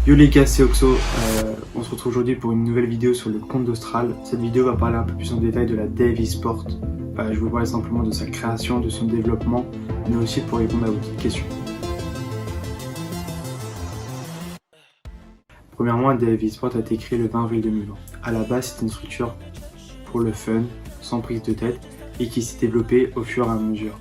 Yo les gars, c'est Oxo, on se retrouve aujourd'hui pour une nouvelle vidéo sur le compte d'Austral. Cette vidéo va parler un peu plus en détail de la Dev eSport. Je vous parler simplement de sa création, de son développement, mais aussi pour répondre à vos petites questions. Premièrement, Dev eSport a été créé le 20 avril 2020. À la base, c'était une structure pour le fun, sans prise de tête, et qui s'est développée au fur et à mesure.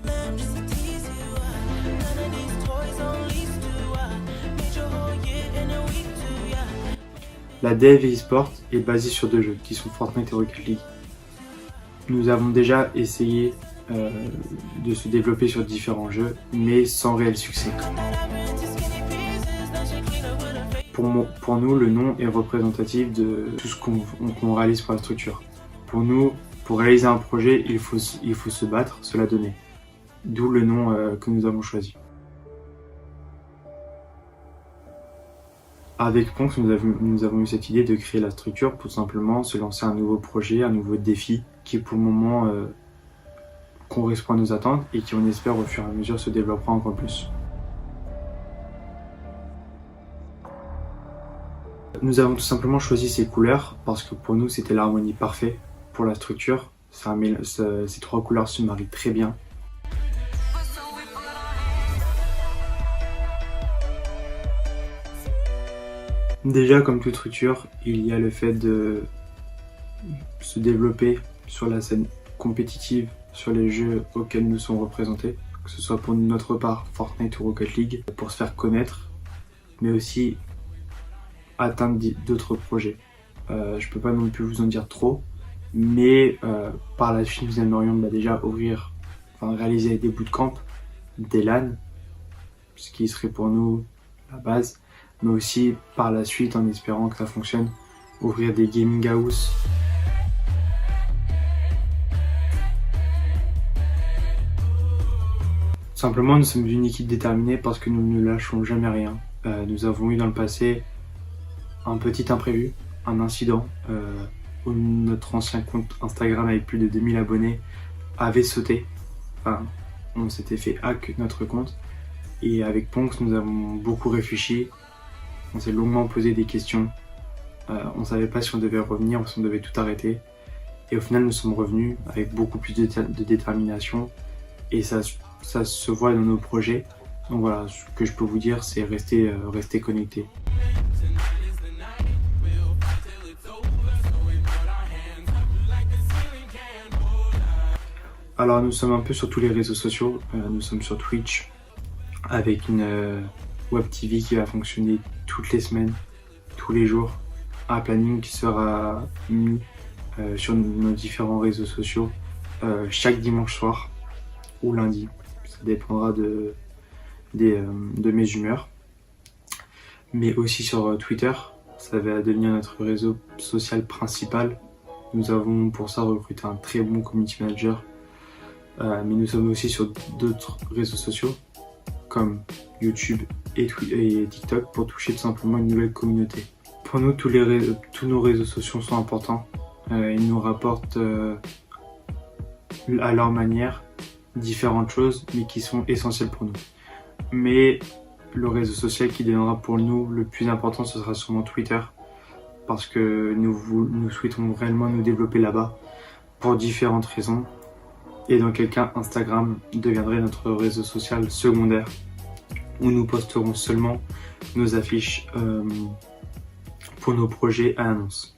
La Dev eSport est basée sur deux jeux qui sont Fortnite et Rocket League. Nous avons déjà essayé de se développer sur différents jeux, mais sans réel succès. Pour nous, le nom est représentatif de tout ce qu'on réalise pour la structure. Pour nous, pour réaliser un projet, il faut se battre, se la donner. D'où le nom que nous avons choisi. Avec Ponx, nous avons eu cette idée de créer la structure pour tout simplement se lancer un nouveau projet, un nouveau défi qui pour le moment correspond à nos attentes et qui on espère au fur et à mesure se développera encore plus. Nous avons tout simplement choisi ces couleurs parce que pour nous c'était l'harmonie parfaite pour la structure. Ces trois couleurs se marient très bien. Déjà, comme toute structure, il y a le fait de se développer sur la scène compétitive, sur les jeux auxquels nous sommes représentés, que ce soit pour notre part Fortnite ou Rocket League, pour se faire connaître, mais aussi atteindre d'autres projets. Je peux pas non plus vous en dire trop, mais par la suite nous aimerions déjà réaliser des bootcamps, des LAN, ce qui serait pour nous la base, mais aussi par la suite, en espérant que ça fonctionne, ouvrir des gaming house. Simplement, nous sommes une équipe déterminée parce que nous ne lâchons jamais rien. Nous avons eu dans le passé un petit imprévu, un incident où notre ancien compte Instagram avec plus de 2000 abonnés avait sauté. On s'était fait hack notre compte et avec Ponx, nous avons beaucoup réfléchi. On s'est longuement posé des questions, on ne savait pas si on devait revenir ou si on devait tout arrêter. Et au final, nous sommes revenus avec beaucoup plus de détermination et ça se voit dans nos projets. Donc voilà, ce que je peux vous dire, c'est rester connecté. Alors nous sommes un peu sur tous les réseaux sociaux, nous sommes sur Twitch avec une Web TV qui va fonctionner toutes les semaines, tous les jours, un planning qui sera mis sur nos différents réseaux sociaux chaque dimanche soir ou lundi. Ça dépendra de mes humeurs. Mais aussi sur Twitter, ça va devenir notre réseau social principal. Nous avons pour ça recruté un très bon community manager. Mais nous sommes aussi sur d'autres réseaux sociaux comme YouTube et TikTok pour toucher tout simplement une nouvelle communauté. Pour nous, tous nos réseaux sociaux sont importants. Ils nous rapportent à leur manière différentes choses, mais qui sont essentielles pour nous. Mais le réseau social qui deviendra pour nous le plus important, ce sera sûrement Twitter, parce que nous souhaitons réellement nous développer là-bas pour différentes raisons. Et dans quel cas, Instagram deviendrait notre réseau social secondaire, où nous posterons seulement nos affiches pour nos projets à annonce.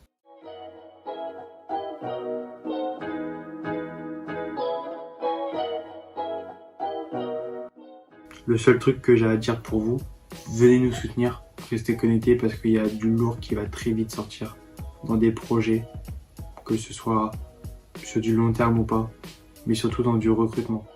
Le seul truc que j'ai à dire pour vous, venez nous soutenir, restez connectés parce qu'il y a du lourd qui va très vite sortir dans des projets, que ce soit sur du long terme ou pas, mais surtout dans du recrutement.